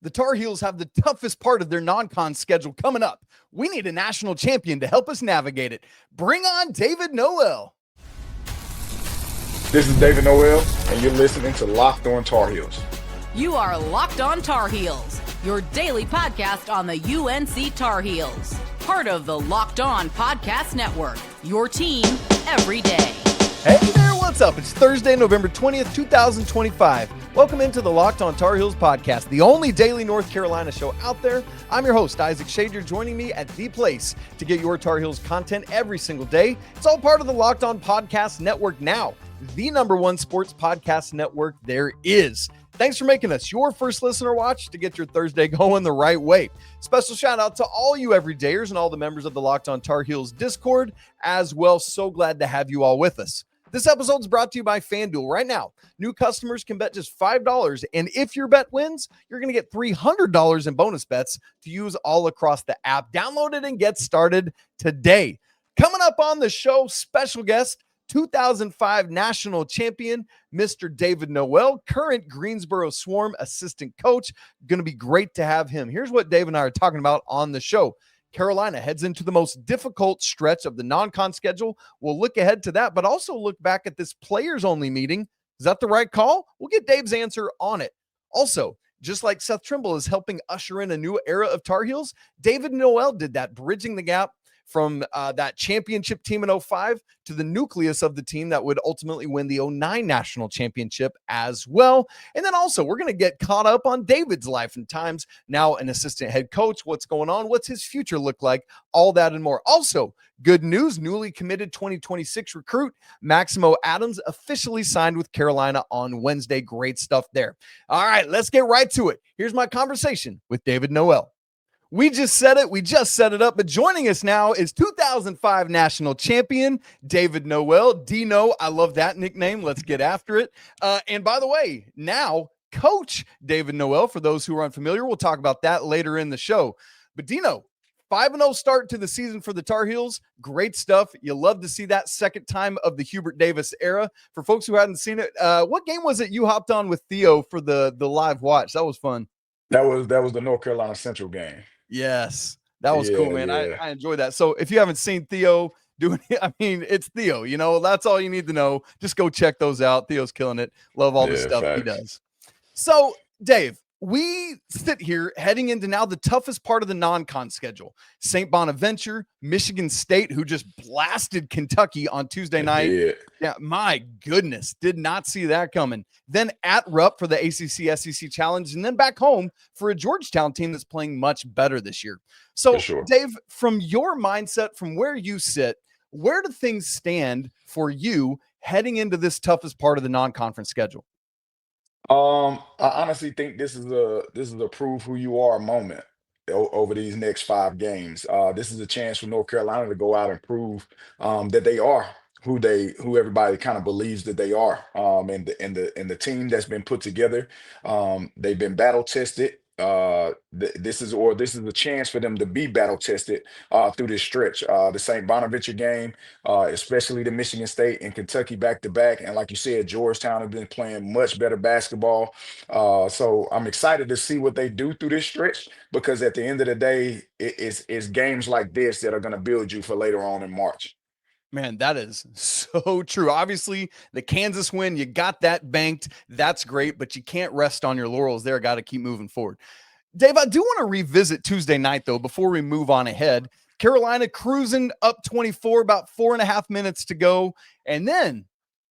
The Tar Heels have the toughest part of their non-con schedule coming up. We need a national champion to help us navigate it. Bring on David Noel. This is David Noel, and you're listening to Locked On Tar Heels. You are Locked On Tar Heels, your daily podcast on the UNC Tar Heels. Part of the Locked On Podcast Network, your team every day. Hey there, what's up? It's Thursday, November 20th, 2025. Welcome into the Locked On Tar Heels podcast, the only daily North Carolina show out there. I'm your host, Isaac Schade. You're joining me at the place to get your Tar Heels content every single day. It's all part of the Locked On Podcast Network now, the number one sports podcast network there is. Thanks for making us your first listener watch to get your Thursday going the right way. Special shout out to all you everydayers and all the members of the Locked On Tar Heels Discord as well. So glad to have you all with us. This episode is brought to you by FanDuel. Right now, new customers can bet just $5, and if your bet wins, you're going to get $300 in bonus bets to use all across the app. Download it and get started today. Coming up on the show, special guest, 2005 national champion, Mr. David Noel, current Greensboro Swarm assistant coach. Going to be great to have him. Here's what Dave and I are talking about on the show. Carolina heads into the most difficult stretch of the non-con schedule. We'll look ahead to that, but also look back at this players-only meeting. Is that the right call? We'll get Dave's answer on it. Also, just like Seth Trimble is helping usher in a new era of Tar Heels, David Noel did that, bridging the gap from that championship team in 05 to the nucleus of the team that would ultimately win the 09 national championship as well. And then also, we're going to get caught up on David's life and times, now an assistant head coach. What's going on? What's his future look like? All that and more. Also, good news, newly committed 2026 recruit Maximo Adams officially signed with Carolina on Wednesday. Great stuff there. All right, let's get right to it. Here's my conversation with David Noel. We just said it. We just set it up. But joining us now is 2005 national champion David Noel. Dino, I love that nickname. Let's get after it. And by the way, now Coach David Noel, for those who are unfamiliar, we'll talk about that later in the show. But Dino, 5-0 start to the season for the Tar Heels. Great stuff. You love to see that second time of the Hubert Davis era. For folks who hadn't seen it, what game was it you hopped on with Theo for the live watch? That was fun. That was the North Carolina Central game. Yes, that was cool, man. Yeah. I enjoyed that. So if you haven't seen Theo doing it, I mean, it's Theo, that's all you need to know. Just go check those out. Theo's killing it. Love all the stuff he does. So Dave, we sit here heading into now the toughest part of the non-con schedule. Saint Bonaventure, Michigan State, who just blasted Kentucky on Tuesday night. Yeah, my goodness, did not see that coming. Then at Rupp for the ACC SEC Challenge, and then back home for a Georgetown team that's playing much better this year. So, Dave, from your mindset, from where you sit, where do things stand for you heading into this toughest part of the non-conference schedule? I honestly think this is a prove who you are moment over these next 5 games. This is a chance for North Carolina to go out and prove that they are who everybody kind of believes that they are. And the team that's been put together, they've been battle tested. This is a chance for them to be battle tested through this stretch. The Saint Bonaventure game, especially the Michigan State and Kentucky back to back, and like you said, Georgetown have been playing much better basketball. So I'm excited to see what they do through this stretch, because at the end of the day, it's games like this that are going to build you for later on in March. Man, that is so true. Obviously, the Kansas win, you got that banked. That's great, but you can't rest on your laurels there. Got to keep moving forward. Dave, I do want to revisit Tuesday night, though, before we move on ahead. Carolina cruising up 24, about 4.5 minutes to go. And then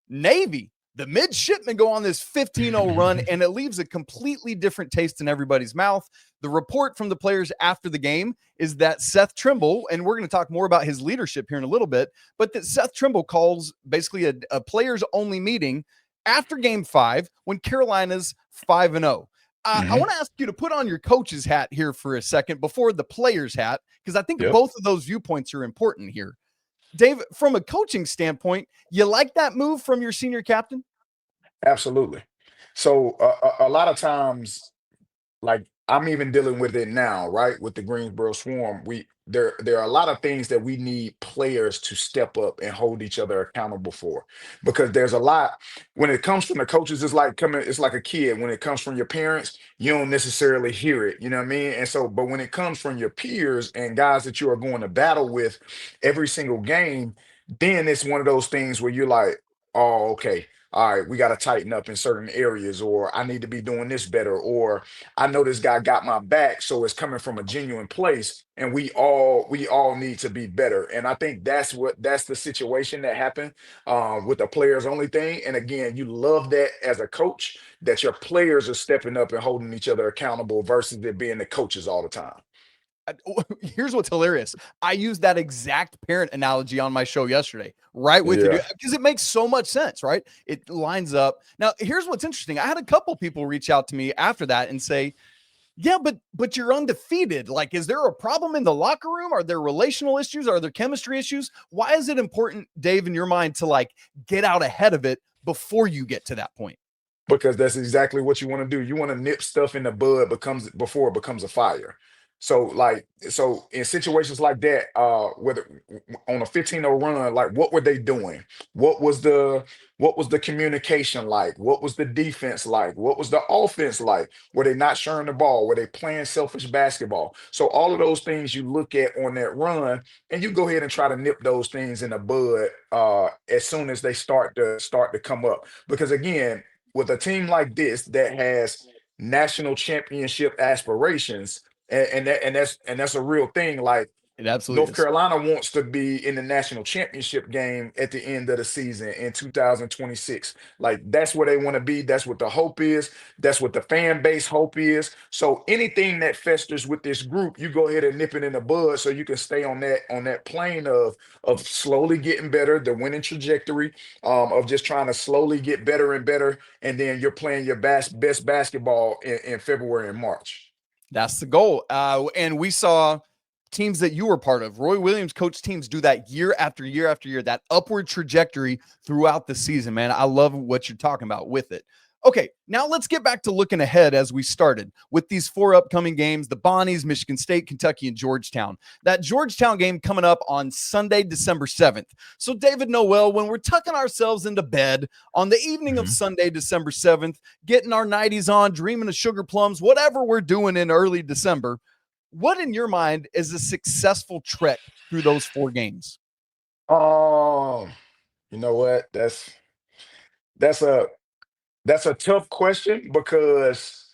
Navy, the midshipmen, go on this 15-0 run, and it leaves a completely different taste in everybody's mouth. The report from the players after the game is that Seth Trimble, and we're going to talk more about his leadership here in a little bit, but that Seth Trimble calls basically a players-only meeting after Game 5 when Carolina's 5-0. I want to ask you to put on your coach's hat here for a second before the player's hat, because I think both of those viewpoints are important here. Dave, from a coaching standpoint, you like that move from your senior captain? Absolutely. So a lot of times, like I'm even dealing with it now, right? With the Greensboro Swarm, there are a lot of things that we need players to step up and hold each other accountable for, because there's a lot when it comes from the coaches. It's like a kid. When it comes from your parents, you don't necessarily hear it. You know what I mean? And so, but when it comes from your peers and guys that you are going to battle with every single game, then it's one of those things where you're like, oh, okay. All right, we got to tighten up in certain areas, or I need to be doing this better, or I know this guy got my back, so it's coming from a genuine place, and we all need to be better. And I think that's the situation that happened with the players only thing. And again, you love that as a coach, that your players are stepping up and holding each other accountable versus it being the coaches all the time. Here's what's hilarious. I used that exact parent analogy on my show yesterday, right with you, Yeah. because it makes so much sense, right? It lines up. Now, here's what's interesting. I had a couple people reach out to me after that and say, yeah, but you're undefeated. Like, is there a problem in the locker room? Are there relational issues? Are there chemistry issues? Why is it important, Dave, in your mind, to like get out ahead of it before you get to that point? Because that's exactly what you want to do. You want to nip stuff in the bud becomes before it becomes a fire. So in situations like that, whether on a 15-0 run, like what were they doing? What was the what was the communication like? What was the defense like? What was the offense like? Were they not sharing the ball? Were they playing selfish basketball? So all of those things you look at on that run, and you go ahead and try to nip those things in the bud as soon as they start to come up. Because again, with a team like this that has national championship aspirations, and that's a real thing. Like It absolutely North is. Carolina wants to be in the national championship game at the end of the season in 2026. Like that's where they want to be. That's what the hope is. That's what the fan base hope is. So anything that festers with this group, you go ahead and nip it in the bud so you can stay on that plane of slowly getting better, the winning trajectory, of just trying to slowly get better and better, and then you're playing your best basketball in February and March. That's the goal. And we saw teams that you were part of, Roy Williams coach teams, do that year after year after year, that upward trajectory throughout the season, man. I love what you're talking about with it. Okay, now let's get back to looking ahead as we started with these four upcoming games, the Bonnies, Michigan State, Kentucky, and Georgetown. That Georgetown game coming up on Sunday, December 7th. So, David Noel, when we're tucking ourselves into bed on the evening of Mhm. Sunday, December 7th, getting our nighties on, dreaming of sugar plums, whatever we're doing in early December, what in your mind is a successful trek through those four games? Um, you know what? That's a that's a tough question because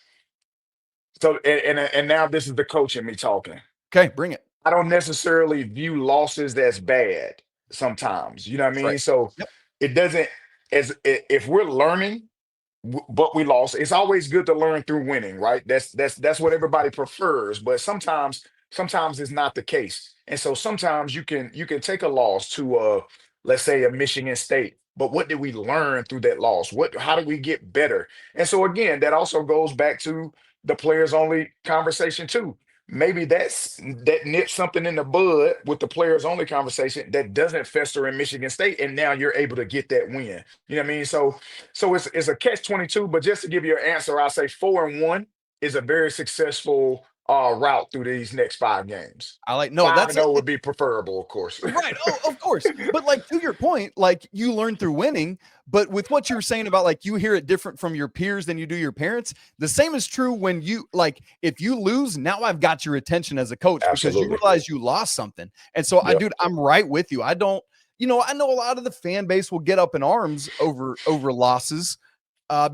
and now this is the coach in me talking. Okay, bring it. I don't necessarily view losses as bad sometimes. You know what I That's right. mean? So Yep. it doesn't if we're learning but we lost. It's always good to learn through winning, right? That's what everybody prefers. But sometimes it's not the case. And so sometimes you can take a loss to let's say a Michigan State. But what did we learn through that loss? How do we get better? And so again, that also goes back to the players only conversation too. Maybe that nips something in the bud with the players only conversation that doesn't fester in Michigan State, and now you're able to get that win. You know what I mean? So it's a catch 22, but just to give you an answer, I'll say 4-1 is a very successful route through these next 5 games. I like no, Five that's and 0 would be preferable, of course. right. Oh, of course. But like to your point, like you learn through winning. But with what you were saying about like you hear it different from your peers than you do your parents, the same is true when you like if you lose, now I've got your attention as a coach because you Absolutely. realize you lost something. And so I Yep. dude, I'm right with you. I don't, I know a lot of the fan base will get up in arms over losses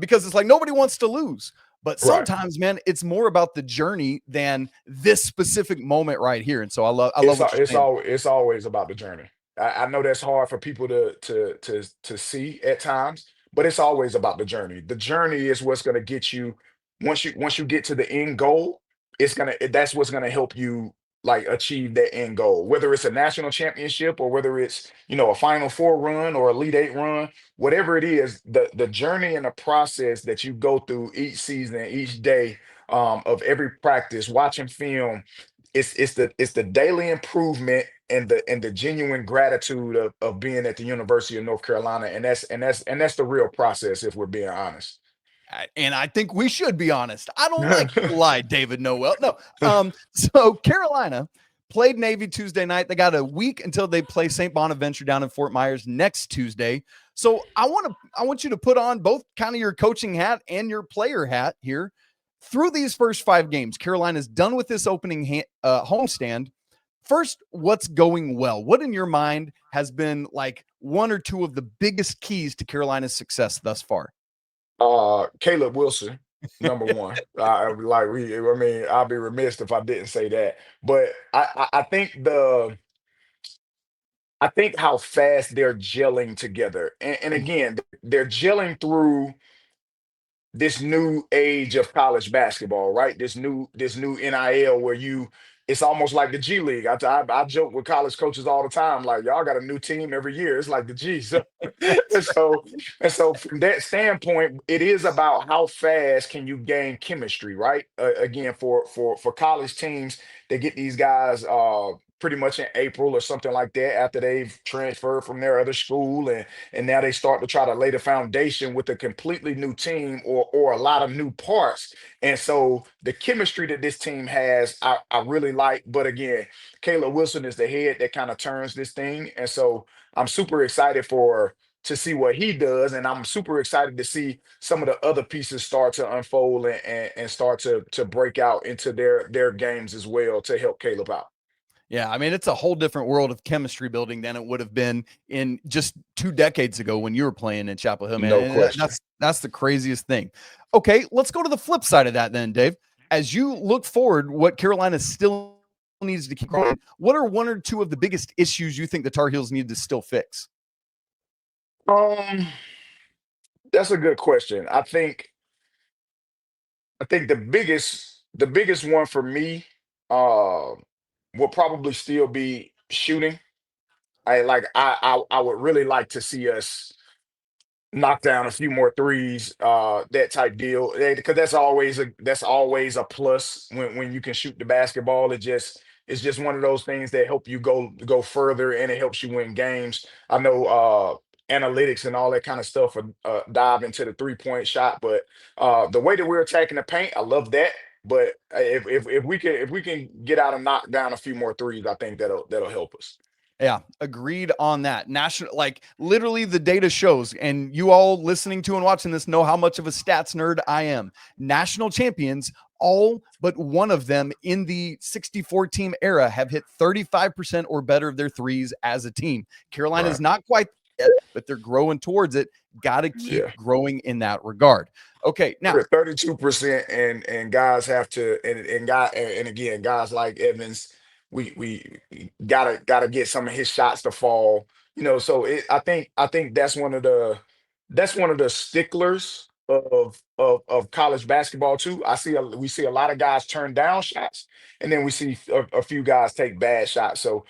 because it's like nobody wants to lose. But Right. sometimes, man, it's more about the journey than this specific moment right here. And so I love It's what al- you're it's saying. all it's always about the journey. I know that's hard for people to see at times, but it's always about the journey. The journey is what's going to get you once you get to the end goal. That's what's gonna help you like achieve that end goal. Whether it's a national championship or whether it's a Final Four run or Elite Eight run, whatever it is, the journey and the process that you go through each season, each day of every practice, watching film it's the daily improvement and the genuine gratitude of being at the University of North Carolina, and that's the real process if we're being honest. And I think we should be honest. I don't like to lie, David Noel. No. So Carolina played Navy Tuesday night. They got a week until they play Saint Bonaventure down in Fort Myers next Tuesday. So I want you to put on both kind of your coaching hat and your player hat here. Through these first 5 games, Carolina's done with this opening homestand. First, what's going well? What in your mind has been like one or two of the biggest keys to Carolina's success thus far? Caleb Wilson, number one. I mean, I'd be remiss if I didn't say that. But I think how fast they're gelling together, and again, they're gelling through this new age of college basketball, right? This new NIL where it's almost like the G League. I joke with college coaches all the time, like y'all got a new team every year. It's like the G. So, and so from that standpoint, it is about how fast can you gain chemistry, right? Again, for college teams, they get these guys pretty much in April or something like that after they've transferred from their other school, and now they start to try to lay the foundation with a completely new team or a lot of new parts. And so the chemistry that this team has, I really like. But again, Caleb Wilson is the head that kind of turns this thing. And so I'm super excited to see what he does. And I'm super excited to see some of the other pieces start to unfold and start to break out into their games as well to help Caleb out. Yeah, I mean, it's a whole different world of chemistry building than it would have been in just 2 decades ago when you were playing in Chapel Hill, man. No And question. that's the craziest thing. Okay, let's go to the flip side of that then, Dave. As you look forward, what Carolina still needs to keep growing, what are one or two of the biggest issues you think the Tar Heels need to still fix? Um, that's a good question. I think the biggest one for me uh will probably still be shooting. I would really like to see us knock down a few more threes, that type deal. Because that's always a plus when you can shoot the basketball. It's just one of those things that help you go further and it helps you win games. I know analytics and all that kind of stuff dive into the 3-point shot, but the way that we're attacking the paint, I love that. But if we can get out and knock down a few more threes, I think that'll help us. Yeah, agreed on that. National, like literally the data shows, and you all listening to and watching this know how much of a stats nerd I am. National champions, all but one of them in the 64 team era have hit 35% or better of their threes as a team. Carolina's Right. not quite there, but they're growing towards it. Got to keep Yeah. growing in that regard. Okay, now We're at 32%, and guys have to and again, guys like Evans, we gotta get some of his shots to fall. So I think that's one of the sticklers of college basketball too. We see a lot of guys turn down shots, and then we see a few guys take bad shots. So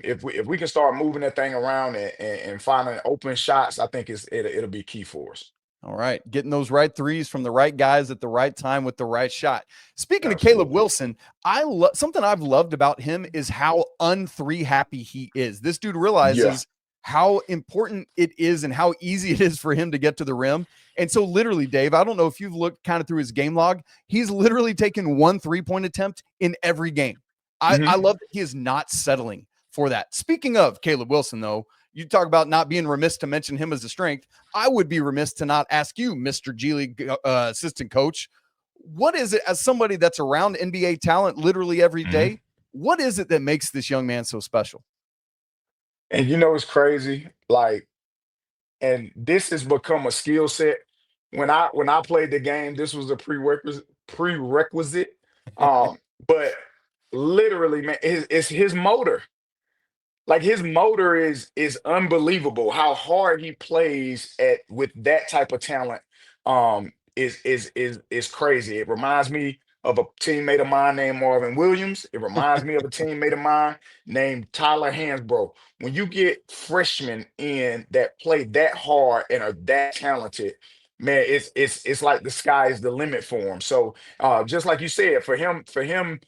if we can start moving that thing around and finding open shots, I think it'll be key for us. all right, getting those right threes from the right guys at the right time with the right shot. Speaking of Caleb Absolutely. Wilson, something I've loved about him is how un-3 happy he is. This dude Yeah. realizes how important it is and how easy it is for him to get to the rim. And so literally, Dave, I don't know if you've looked kind of through his game log. He's literally taken 1 3-point attempt in every game. I Mhm. love that he is not settling for that. Speaking of Caleb Wilson, though, you talk about not being remiss to mention him as a strength. I would be remiss to not ask you, Mr. G League assistant coach, what is it as somebody that's around NBA talent literally every Mhm. day? What is it that makes this young man so special? And it's crazy, like, and this has become a skill set. When I played the game, this was a prerequisite. Um, but literally, man, it's his motor. Like his motor is unbelievable. How hard he plays at with that type of talent is crazy. It reminds me of a teammate of mine named Marvin Williams. It reminds me of a teammate of mine named Tyler Hansbrough. When you get freshmen in that play that hard and are that talented, man, it's like the sky is the limit for him. So just like you said, for him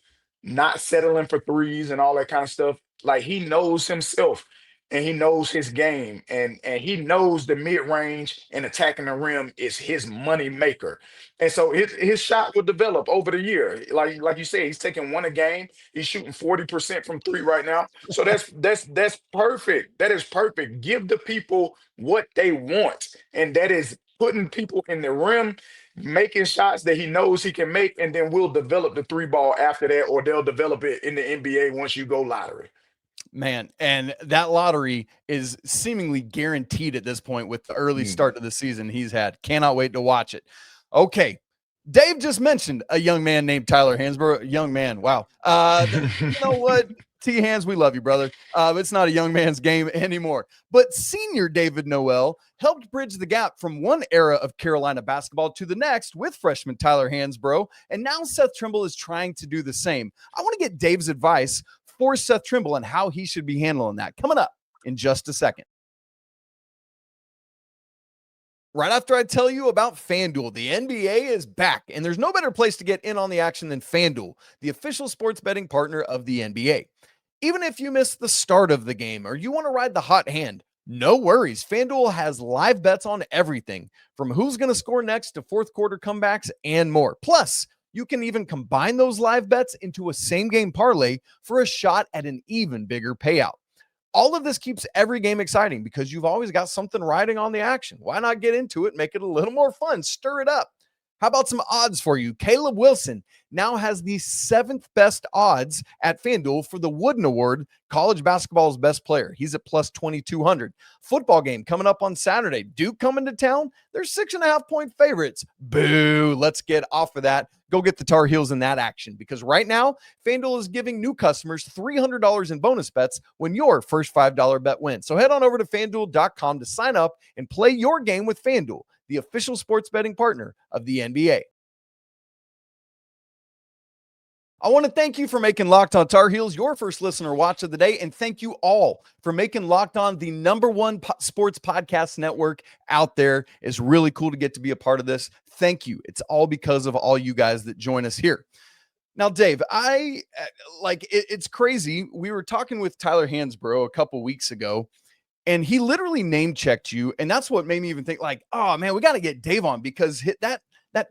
not settling for threes and all that kind of stuff, like he knows himself. and he knows his game, and he knows the mid range and attacking the rim is his money maker. And so his shot will develop over the year. Like you said, he's taking one a game. He's shooting 40% from three right now. So that's perfect. That is perfect. Give the people what they want, and that is putting people in the rim, making shots that he knows he can make, and then we'll develop the three ball after that, or they'll develop it in the NBA once you go lottery. Man, and that lottery is seemingly guaranteed at this point with the early start of the season he's had. Cannot wait to watch it. Okay. Dave just mentioned a young man named Tyler Hansbrough. Young man. Wow. You know what? T Hands, we love you, brother. It's not a young man's game anymore. But senior David Noel helped bridge the gap from one era of Carolina basketball to the next with freshman Tyler Hansbrough. And now Seth Trimble is trying to do the same. I want to get Dave's advice for Seth Trimble and how he should be handling that. Coming up in just a second. Right after I tell you about FanDuel, the NBA is back, and there's no better place to get in on the action than FanDuel, the official sports betting partner of the NBA. Even if you miss the start of the game or you want to ride the hot hand, no worries. FanDuel has live bets on everything, from who's going to score next to fourth quarter comebacks and more. Plus, you can even combine those live bets into a same-game parlay for a shot at an even bigger payout. All of this keeps every game exciting because you've always got something riding on the action. Why not get into it, make it a little more fun, stir it up? How about some odds for you? Caleb Wilson now has the 7th best odds at FanDuel for the Wooden Award, college basketball's best player. He's at plus 2,200. Football game coming up on Saturday. Duke coming to town. They're 6.5-point favorites. Boo. Let's get off of that. Go get the Tar Heels in that action, because right now, FanDuel is giving new customers $300 in bonus bets when your first $5 bet wins. So head on over to FanDuel.com to sign up and play your game with FanDuel, the official sports betting partner of the NBA. I want to thank you for making Locked On Tar Heels your first listener watch of the day, and thank you all for making Locked On the #1 sports podcast network out there. It's really cool to get to be a part of this. Thank you. It's all because of all you guys that join us here. Now, Dave, it's crazy. We were talking with Tyler Hansbrough a couple weeks ago, and he literally name checked you. And that's what made me even think like, oh man, we got to get Dave on, because that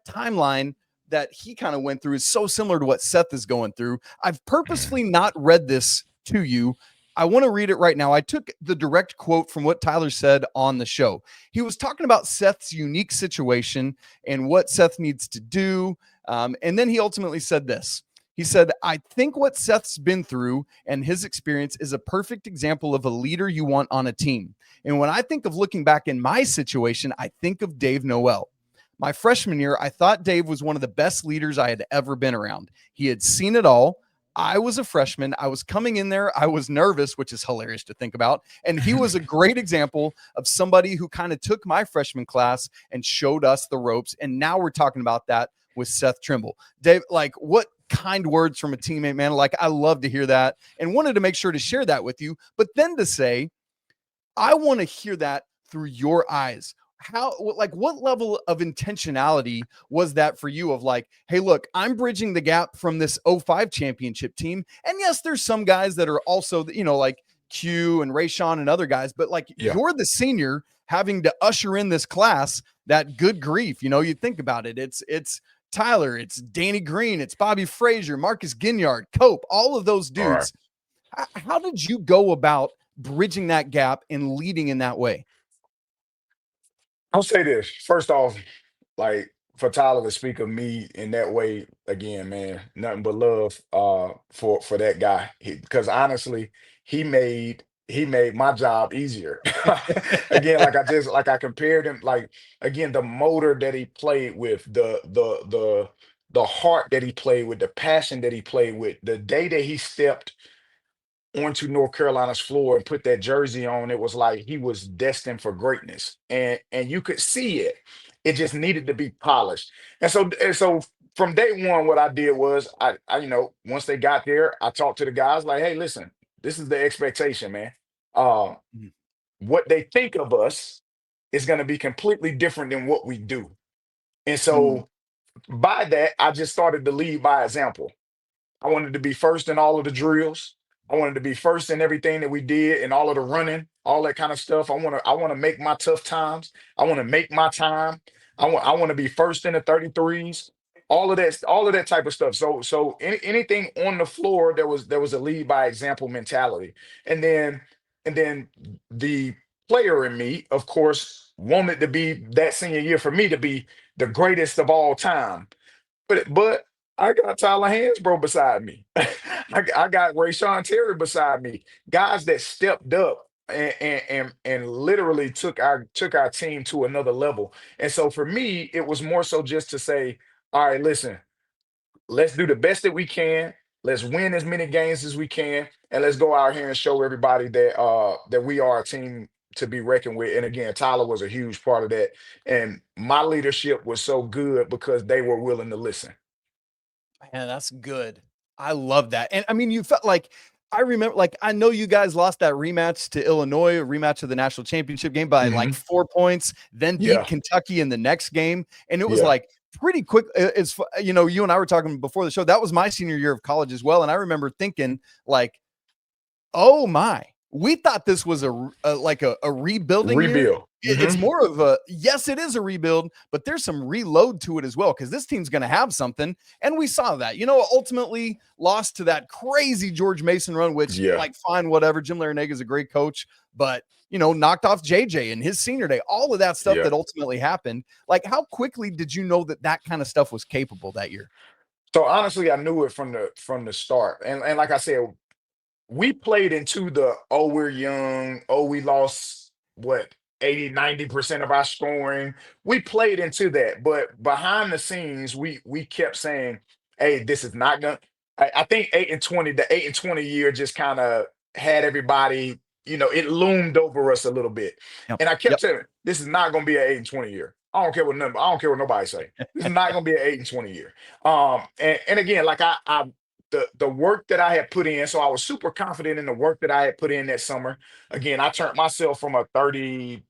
timeline that he kind of went through is so similar to what Seth is going through. I've purposefully not read this to you. I want to read it right now. I took the direct quote from what Tyler said on the show. He was talking about Seth's unique situation and what Seth needs to do. And then he ultimately said this. He said, I think what Seth's been through and his experience is a perfect example of a leader you want on a team. And when I think of looking back in my situation, I think of Dave Noel. My freshman year, I thought Dave was one of the best leaders I had ever been around. He had seen it all. I was a freshman. I was coming in there. I was nervous, which is hilarious to think about. And he was a great example of somebody who kind of took my freshman class and showed us the ropes. And now we're talking about that with Seth Trimble. Dave, like, what kind words from a teammate, man. Like, I love to hear that and wanted to make sure to share that with you. But then to say, I want to hear that through your eyes. What level of intentionality was that for you of like, hey, look, I'm bridging the gap from this 05 championship team. And yes, there's some guys that are also, like Q and Rayshawn and other guys, but like you're the senior having to usher in this class that, good grief, you think about it. It's Tyler, it's Danny Green, it's Bobby Frazier, Marcus Ginyard, Cope, all of those dudes. Right. How did you go about bridging that gap and leading in that way? I'll say this. First off, like, for Tyler to speak of me in that way, again, man, nothing but love for that guy. Because honestly, he made my job easier. Again, like I compared him, like, again, the motor that he played with, the heart that he played with, the passion that he played with, the day that he stepped onto North Carolina's floor and put that jersey on, it was like he was destined for greatness. And you could see it. It just needed to be polished. And so from day one, what I did was I once they got there, I talked to the guys like, hey, listen, this is the expectation, man. What they think of us is going to be completely different than what we do. And so by that, I just started to lead by example. I wanted to be first in all of the drills. I wanted to be first in everything that we did and all of the running, all that kind of stuff. I want to make my tough times. I want to make my time. I want to be first in the 33s. All of that type of stuff. So anything on the floor, there was a lead by example mentality. And then the player in me, of course, wanted to be that senior year for me to be the greatest of all time. But I got Tyler Hansbrough beside me. I got Rayshawn Terry beside me. Guys that stepped up and literally took our team to another level. And so for me, it was more so just to say, all right, listen, let's do the best that we can. Let's win as many games as we can, and let's go out here and show everybody that we are a team to be reckoned with. And again, Tyler was a huge part of that. And my leadership was so good because they were willing to listen. Man, that's good. I love that. And I mean, you felt like I remember, like, I know you guys lost that rematch to Illinois, a rematch of the national championship game by like Hmm. 4 points, then beat Yeah, Kentucky in the next game. And it was yeah, like pretty quick. You and I were talking before the show. That was my senior year of college as well. And I remember thinking, like, oh my. We thought this was like a rebuilding year. rebuild. It's more of a, yes, it is a rebuild, but there's some reload to it as well because this team's going to have something. And we saw that, ultimately lost to that crazy George Mason run, which, Yeah. like, fine, whatever. Jim Larinaga is a great coach, but, knocked off JJ in his senior day, all of that stuff Yeah. that ultimately happened. Like, how quickly did you know that kind of stuff was capable that year? So honestly, I knew it from the start. And like I said, we played into the, oh, we're young, oh, we lost what, 80, 90% of our scoring. We played into that, but behind the scenes, we kept saying, hey, this is not gonna. I think 8-20, the 8-20 year just kind of had everybody, it loomed over us a little bit. Yep. And I kept Yep. telling, this is not gonna be an 8-20 year. I don't care what nobody say. This is not gonna be an 8-20 year. And again, like the work that I had put in, so I was super confident in the work that I had put in that summer. Again, I turned myself from a 34%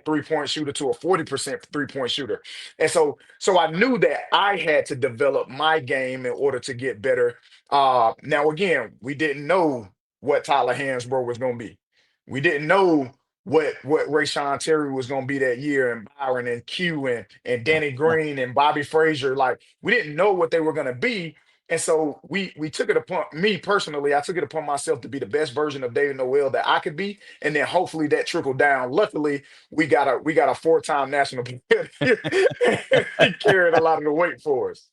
three-point shooter to a 40% three-point shooter. And so I knew that I had to develop my game in order to get better. Now again, we didn't know what Tyler Hansbrough was going to be. We didn't know what Rayshawn Terry was going to be that year, and Byron and Q and Yep. Danny Yep. Green and Bobby Frazier. Like, we didn't know what they were going to be. And so we took it upon me personally. I took it upon myself to be the best version of David Noel that I could be, and then hopefully that trickled down. Luckily, we got a four-time national player. He carried a lot of the weight for us.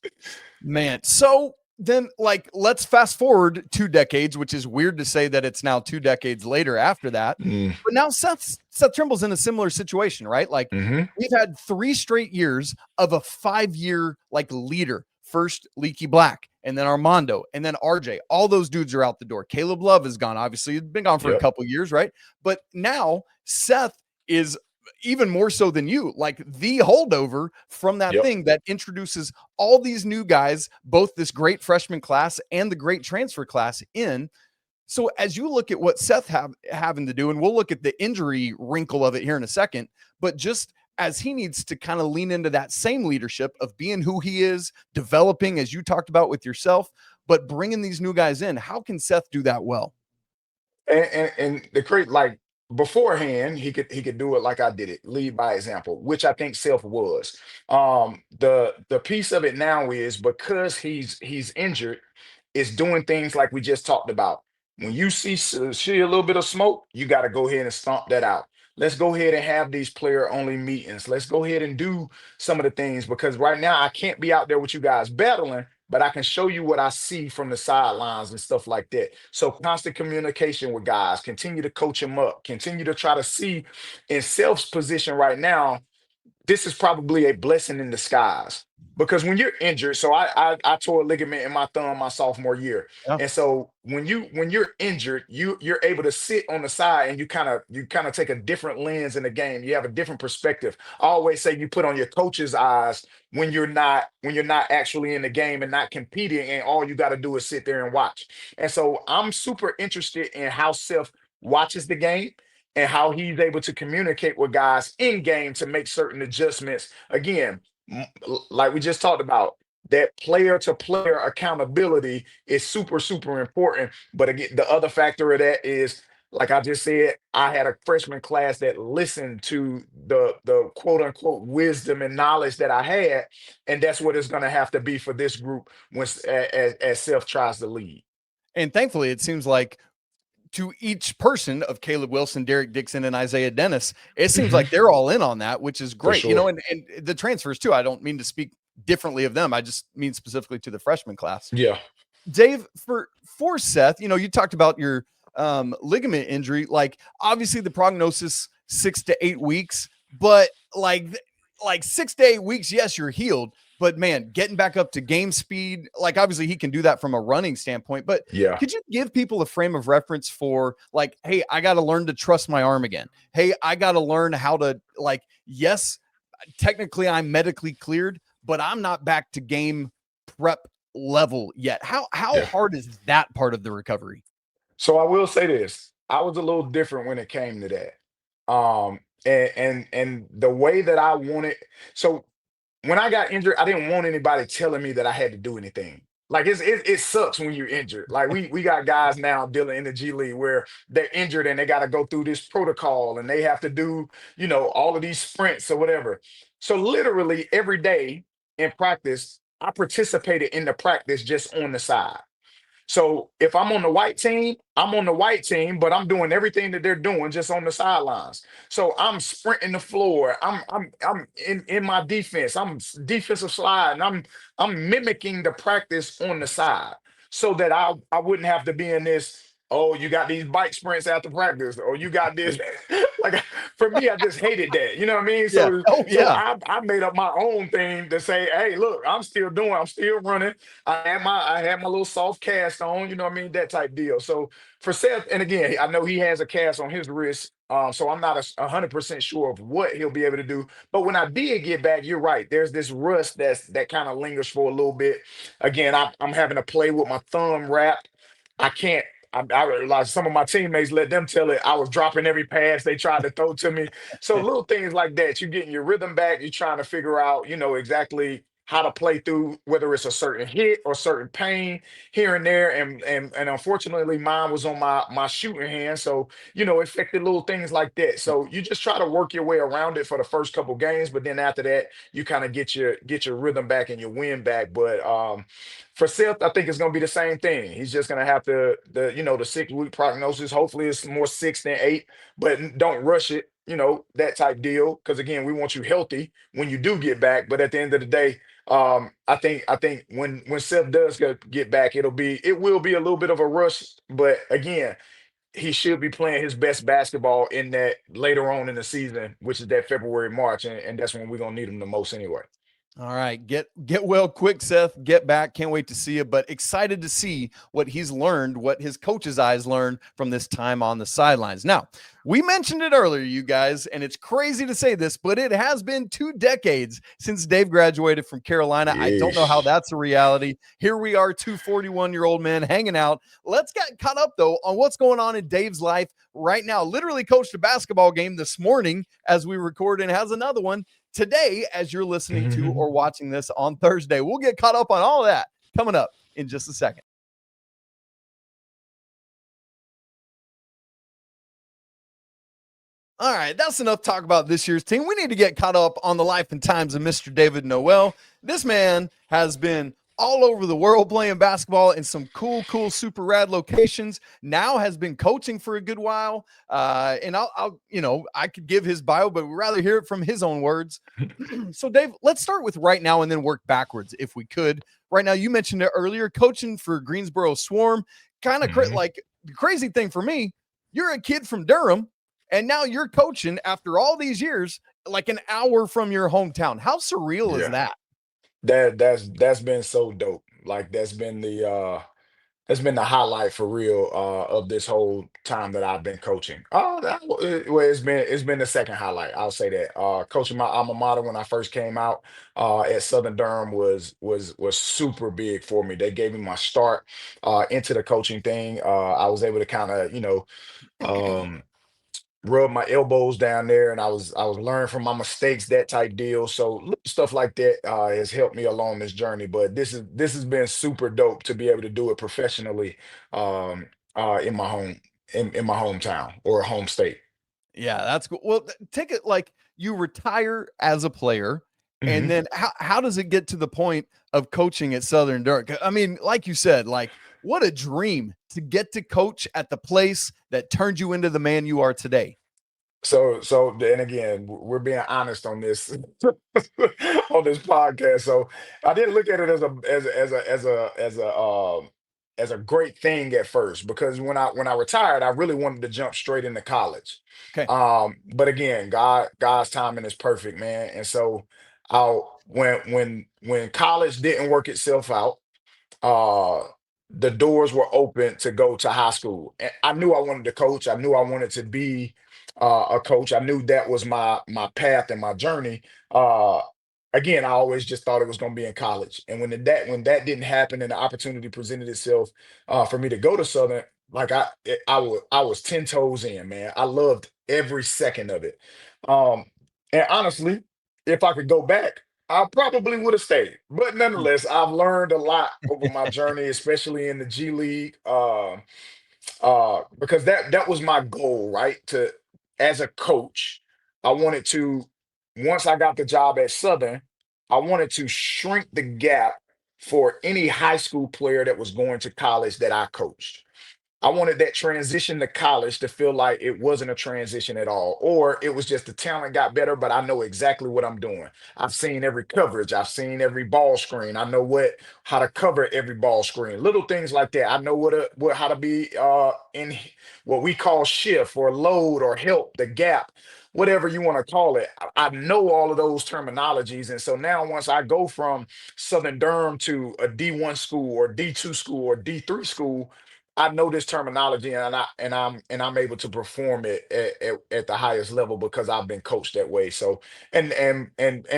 Man, so then, like, let's fast forward 2 decades, which is weird to say that it's now 2 decades later after that. Mm, But now Seth Trimble's in a similar situation, right? Like, hmm. we've had 3 straight years of a 5-year like leader. First Leaky Black, and then Armando, and then RJ. All those dudes are out the door. Caleb Love is gone. Obviously, he's been gone for a Yep. couple years, right? But now Seth is even more so than you, like the holdover from that Yep. thing that introduces all these new guys, both this great freshman class and the great transfer class in. So as you look at what Seth having to do, and we'll look at the injury wrinkle of it here in a second, but just as he needs to kind of lean into that same leadership of being who he is, developing, as you talked about with yourself, but bringing these new guys in, how can Seth do that well? And the great, like, beforehand, he could do it like I did it, lead by example, which I think Self was. The piece of it now is because he's injured, is doing things like we just talked about. When you see a little bit of smoke, you got to go ahead and stomp that out. Let's go ahead and have these player only meetings. Let's go ahead and do some of the things, because right now I can't be out there with you guys battling, but I can show you what I see from the sidelines and stuff like that. So constant communication with guys, continue to coach them up, continue to try to see in Self's position right now. This is probably a blessing in disguise, because when you're injured, so I tore a ligament in my thumb my sophomore year. Yeah. And so when you're injured, you're able to sit on the side, and you kind of take a different lens in the game. You have a different perspective. I always say you put on your coach's eyes when you're not actually in the game and not competing, and all you got to do is sit there and watch. And so I'm super interested in how Self watches the game and how he's able to communicate with guys in game to make certain adjustments. Again, like we just talked about, that player to player accountability is super, super important. But again, the other factor of that is, like I just said, I had a freshman class that listened to the quote unquote wisdom and knowledge that I had, and that's what it's going to have to be for this group when as Seth tries to lead. And thankfully, it seems like to each person of Caleb Wilson, Derek Dixon, and Isaiah Dennis, it seems Hmm. like they're all in on that, which is For great. sure. And the transfers too. I don't mean to speak differently of them. I just mean specifically to the freshman class. Yeah. Dave, for Seth, you talked about your ligament injury. Like, obviously, the prognosis 6 to 8 weeks, but like 6 to 8 weeks, yes, you're healed. But man, getting back up to game speed, like obviously he can do that from a running standpoint. But Yeah. could you give people a frame of reference for like, hey, I got to learn to trust my arm again. Hey, I got to learn how to yes, technically I'm medically cleared, but I'm not back to game prep level yet. How Yeah. hard is that part of the recovery? So I will say this. I was a little different when it came to that. And the way that I wanted, so when I got injured, I didn't want anybody telling me that I had to do anything. Like it sucks when you're injured. Like we got guys now dealing in the G League where they're injured and they got to go through this protocol and they have to do, all of these sprints or whatever. So literally every day in practice, I participated in the practice just on the side. So if I'm on the white team, I'm on the white team, but I'm doing everything that they're doing just on the sidelines. So I'm sprinting the floor. I'm in my defense. Defensive slide, and I'm mimicking the practice on the side so that I wouldn't have to be in this. Oh, you got these bike sprints after practice, or you got this. Like for me, I just hated that. You know what I mean? Yeah. So Oh so yeah. I made up my own thing to say, hey, look, I'm still running. I had my little soft cast on, you know what I mean, that type deal. So for Seth, and again, I know he has a cast on his wrist, so I'm not 100% sure of what he'll be able to do. But when I did get back, you're right. There's this rust that kind of lingers for a little bit. Again, I'm having to play with my thumb wrapped. I can't. I realized some of my teammates let them tell it. I was dropping every pass they tried to throw to me. So little things like that. You're getting your rhythm back. You're trying to figure out, exactly how to play through whether it's a certain hit or certain pain here and there. And unfortunately mine was on my shooting hand. So, it affected little things like that. So you just try to work your way around it for the first couple games, but then after that, you kind of get your rhythm back and your win back. But for Seth, I think it's gonna be the same thing. He's just gonna have the 6 week prognosis. Hopefully it's more 6 than 8, but don't rush it, that type deal. Because again, we want you healthy when you do get back. But at the end of the day, I think when Seth does get back, it will be a little bit of a rush, but again, he should be playing his best basketball in that later on in the season, which is that February, March, and that's when we're gonna need him the most anyway. All right, get well quick, Seth. Get back. Can't wait to see you, but excited to see what he's learned, what his coach's eyes learned from this time on the sidelines. Now, we mentioned it earlier, you guys, and it's crazy to say this, but it has been 2 decades since Dave graduated from Carolina. I don't know how Yeesh. that's a reality. Here we are, 2 41-year-old men hanging out. Let's get caught up, though, on what's going on in Dave's life right now. Literally coached a basketball game this morning as we record and has another one today as you're listening to or watching this on Thursday. We'll get caught up on all of that coming up in just a second. All right, that's enough talk about this year's team. We need to get caught up on the life and times of Mr. David Noel. This man has been all over the world playing basketball in some cool, super rad locations. Now has been coaching for a good while. And I could give his bio, but we'd rather hear it from his own words. So, Dave, let's start with right now and then work backwards if we could. Right now, you mentioned it earlier, coaching for Greensboro Swarm. Kind of Mhm. like the crazy thing for me, you're a kid from Durham, and now you're coaching after all these years, like an hour from your hometown. How surreal is Yeah, that? that's been so dope. Like that's been the highlight for real of this whole time that I've been coaching. Well, it's been the second highlight. I'll say that. Coaching my alma mater when I first came out at Southern Durham was super big for me. They gave me my start into the coaching thing. I was able to kind of um, rub my elbows down there, and I was learning from my mistakes, that type deal. So little stuff like that has helped me along this journey. But this has been super dope to be able to do it professionally um, in my in my hometown or home state. Yeah, that's cool. Well, take it like you retire as a player, and Mhm. then how does it get to the point of coaching at Southern Durham? I mean, like you said, like what a dream to get to coach at the place that turned you into the man you are today. So then again, we're being honest on this on this podcast. So I didn't look at it as a great thing at first, because when I retired, I really wanted to jump straight into college. Okay. But again, God's timing is perfect, man. And so when college didn't work itself out, uh the doors were open to go to high school. And I knew I wanted to coach. I knew I wanted to be a coach. I knew that was my path and my journey. Uh Again, I always just thought it was going to be in college. And when that didn't happen and the opportunity presented itself for me to go to Southern, like I was 10 toes in, man. I loved every second of it. Um and honestly, if I could go back, I probably would have stayed. But nonetheless, I've learned a lot over my journey, especially in the G League, because that was my goal, right? To As a coach, I wanted to, once I got the job at Southern, I wanted to shrink the gap for any high school player that was going to college that I coached. I wanted that transition to college to feel like it wasn't a transition at all, or it was just the talent got better, but I know exactly what I'm doing. I've seen every coverage, I've seen every ball screen. I know how to cover every ball screen, little things like that. I know how to be in what we call shift or load or help, the gap, whatever you want to call it. I know all of those terminologies, and so now once I go from Southern Durham to a D1 school or D2 school or D3 school, I know this terminology, and I'm able to perform it at the highest level because I've been coached that way. So and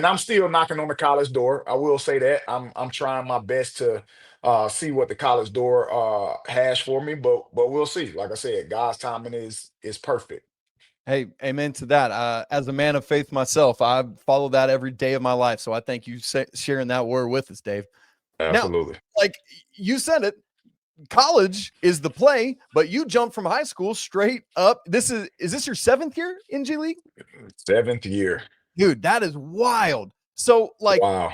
I'm still knocking on the college door. I will say that I'm trying my best to see what the college door has for me, but we'll see. Like I said, God's timing is perfect. Hey, amen to that. As a man of faith myself, I follow that every day of my life. So I thank you sharing that word with us, Dave. Now, Absolutely. like you said it, college is the play, but you jump from high school straight up. Is this your 7th year in G League? Seventh year. Dude, that is wild. So like Wow.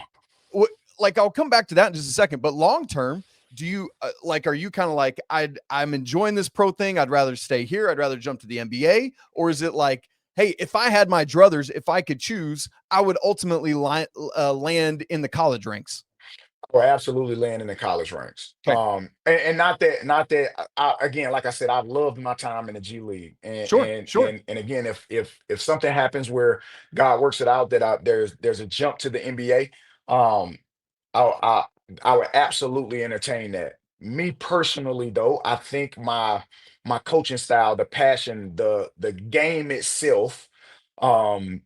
like I'll come back to that in just a second, but long term, do you are you kind of like I'm enjoying this pro thing, I'd rather stay here, I'd rather jump to the NBA, or is it like, hey, if I had my druthers, if I could choose, I would ultimately land in the college ranks? Or absolutely land in the college ranks. Okay. And not that again, like I said, I've loved my time in the G League. And Sure, and sure. and, and again, if something happens where God works it out that there's a jump to the NBA, um, I I I would absolutely entertain that. Me personally, though, I think my coaching style, the passion, the game itself, um,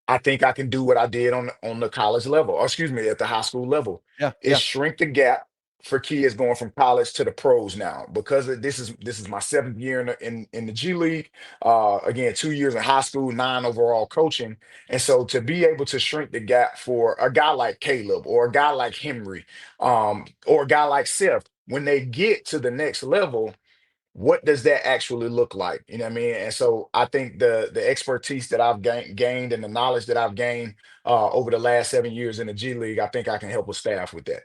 I think I can do what I did on the college level, or excuse me, at the high school level. Yeah, Is yeah. shrink the gap for kids going from college to the pros now, because this is my 7th year in the G League. Again, 2 years in high school, 9 overall coaching, and so to be able to shrink the gap for a guy like Caleb or a guy like Henry, or a guy like Seth, when they get to the next level, what does that actually look like? You know what I mean? And so I think the expertise that I've gained and the knowledge that I've gained over the last 7 years in the G League, I think I can help a staff with that.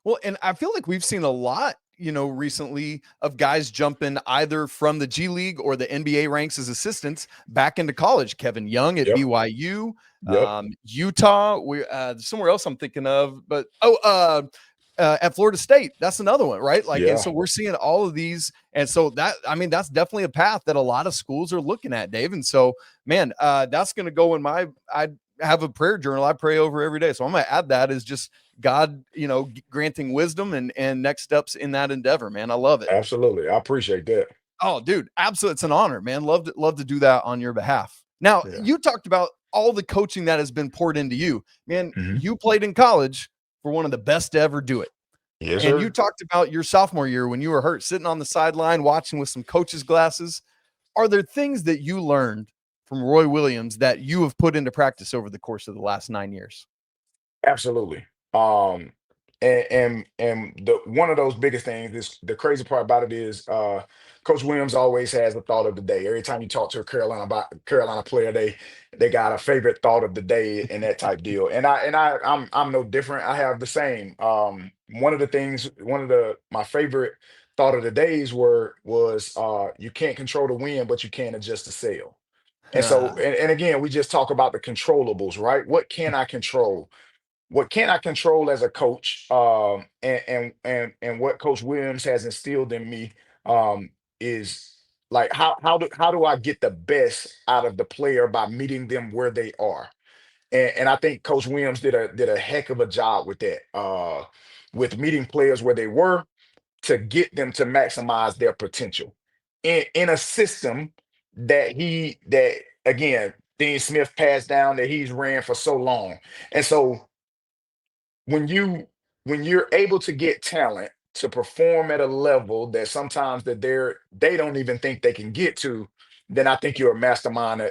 Well, and I feel like we've seen a lot, recently of guys jumping either from the G League or the NBA ranks as assistants back into college. Kevin Young at Yep. BYU, Yep. Utah. We somewhere else I'm thinking of, but at Florida State, that's another one, right? Like, and Yeah. so we're seeing all of these, and so that's definitely a path that a lot of schools are looking at, Dave. And so, man, that's going to go in my. I have a prayer journal I pray over every day, so I'm going to add that as just God, granting wisdom and next steps in that endeavor, man. I love it. Absolutely. I appreciate that. Oh, dude, absolutely. It's an honor, man. Love to do that on your behalf. Now, Yeah. you talked about all the coaching that has been poured into you, man. Mhm. You played in college for one of the best to ever do it. Yes, And you sir. talked about your sophomore year when you were hurt, sitting on the sideline, watching with some coach's glasses. Are there things that you learned from Roy Williams that you have put into practice over the course of the last 9 years? Absolutely. And the one of those biggest things is the crazy part about it is Coach Williams always has a thought of the day. Every time you talk to a Carolina player, they got a favorite thought of the day and that type deal. I'm no different. I have the same. One of my favorite thought of the days was you can't control the wind, but you can adjust the sail. And so, and again, we just talk about the controllables, right? What can I control as a coach, and what Coach Williams has instilled in me, is like how do I get the best out of the player by meeting them where they are, and I think Coach Williams did a heck of a job with that, with meeting players where they were to get them to maximize their potential in a system that again Dean Smith passed down that he's ran for so long, and so when you're able to get talent to perform at a level that sometimes they don't even think they can get to, then I think you're a mastermind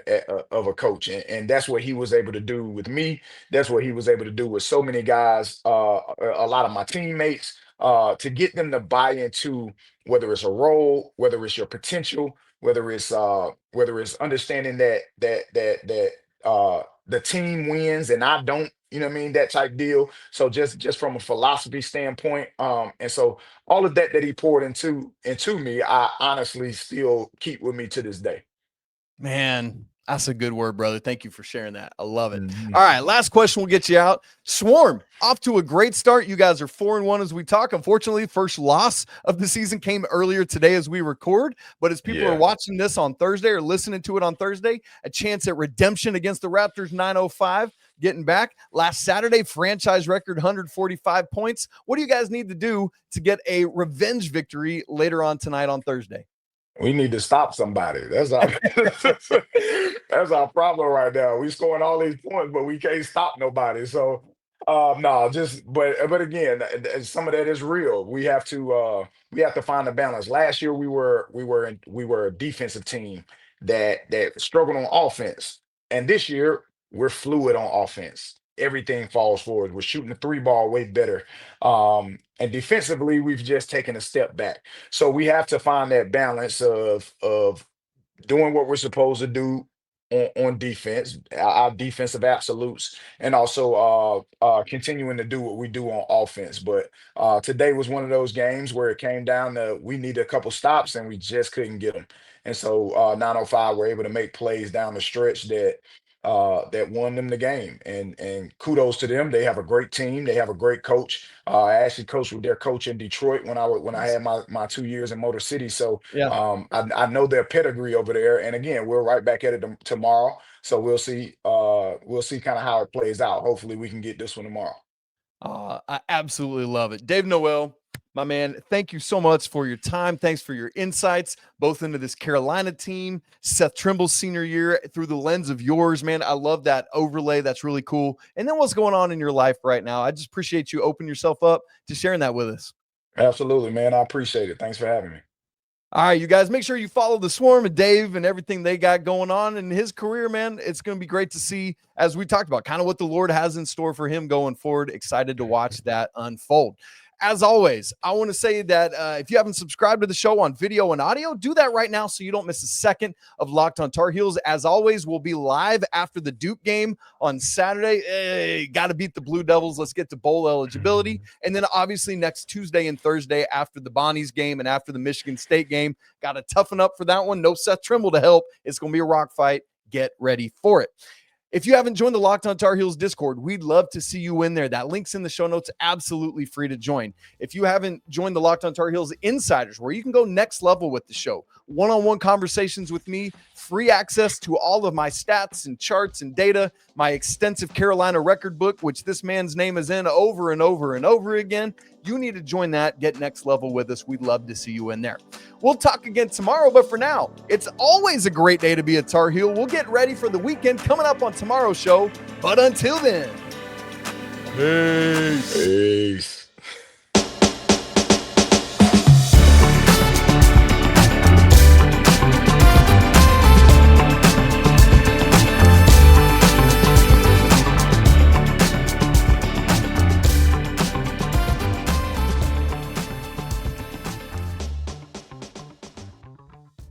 of a coach, and that's what he was able to do with me. That's what he was able to do with so many guys, a lot of my teammates, to get them to buy into whether it's a role, whether it's your potential, whether it's understanding that the team wins and I don't, you know what I mean, that type deal. So just from a philosophy standpoint, and so all of that he poured into me, I honestly still keep with me to this day. Man, that's a good word, brother. Thank you for sharing that. I love it. Mhm. All right, last question. We'll get you out. Swarm, off to a great start. You guys are 4-1 as we talk. Unfortunately, first loss of the season came earlier today as we record. But as people are Yeah. watching this on Thursday or listening to it on Thursday, a chance at redemption against the Raptors 905. Getting back last Saturday, franchise record 145 points. What do you guys need to do to get a revenge victory later on tonight on Thursday? We need to stop somebody. That's our that's our problem right now. We scoring all these points, but we can't stop nobody. So no, just but again, some of that is real. We have to find a balance. Last year we were a defensive team that struggled on offense. And this year we're fluid on offense. Everything falls forward. We're shooting the three ball way better. And defensively, we've just taken a step back. So we have to find that balance of doing what we're supposed to do on defense, our defensive absolutes, and also continuing to do what we do on offense. But today was one of those games where it came down to we needed a couple stops and we just couldn't get them. And so 905 were able to make plays down the stretch that won them the game. And kudos to them. They have a great team. They have a great coach. I actually coached with their coach in Detroit when I had my 2 years in Motor City. So Yeah. I know their pedigree over there. And again, we're right back at it tomorrow. So we'll see kind of how it plays out. Hopefully we can get this one tomorrow. I absolutely love it. Dave Noel, my man, thank you so much for your time. Thanks for your insights, both into this Carolina team, Seth Trimble's senior year through the lens of yours, man. I love that overlay. That's really cool. And then what's going on in your life right now. I just appreciate you opening yourself up to sharing that with us. Absolutely, man. I appreciate it. Thanks for having me. All right, you guys, make sure you follow the Swarm and Dave and everything they got going on in his career, man. It's going to be great to see, as we talked about, kind of what the Lord has in store for him going forward. Excited to watch that unfold. As always, I want to say that if you haven't subscribed to the show on video and audio, do that right now so you don't miss a second of Locked on Tar Heels. As always, we'll be live after the Duke game on Saturday. Hey, got to beat the Blue Devils. Let's get to bowl eligibility. And then obviously next Tuesday and Thursday after the Bonnies game and after the Michigan State game, got to toughen up for that one. No Seth Trimble to help. It's going to be a rock fight. Get ready for it. If you haven't joined the Locked on Tar Heels Discord, we'd love to see you in there. That link's in the show notes, absolutely free to join. If you haven't joined the Locked on Tar Heels Insiders, where you can go next level with the show, one-on-one conversations with me, free access to all of my stats and charts and data, my extensive Carolina record book, which this man's name is in over and over and over again. You need to join that, get next level with us. We'd love to see you in there. We'll talk again tomorrow, but for now, it's always a great day to be a Tar Heel. We'll get ready for the weekend coming up on tomorrow's show. But until then, peace. Peace.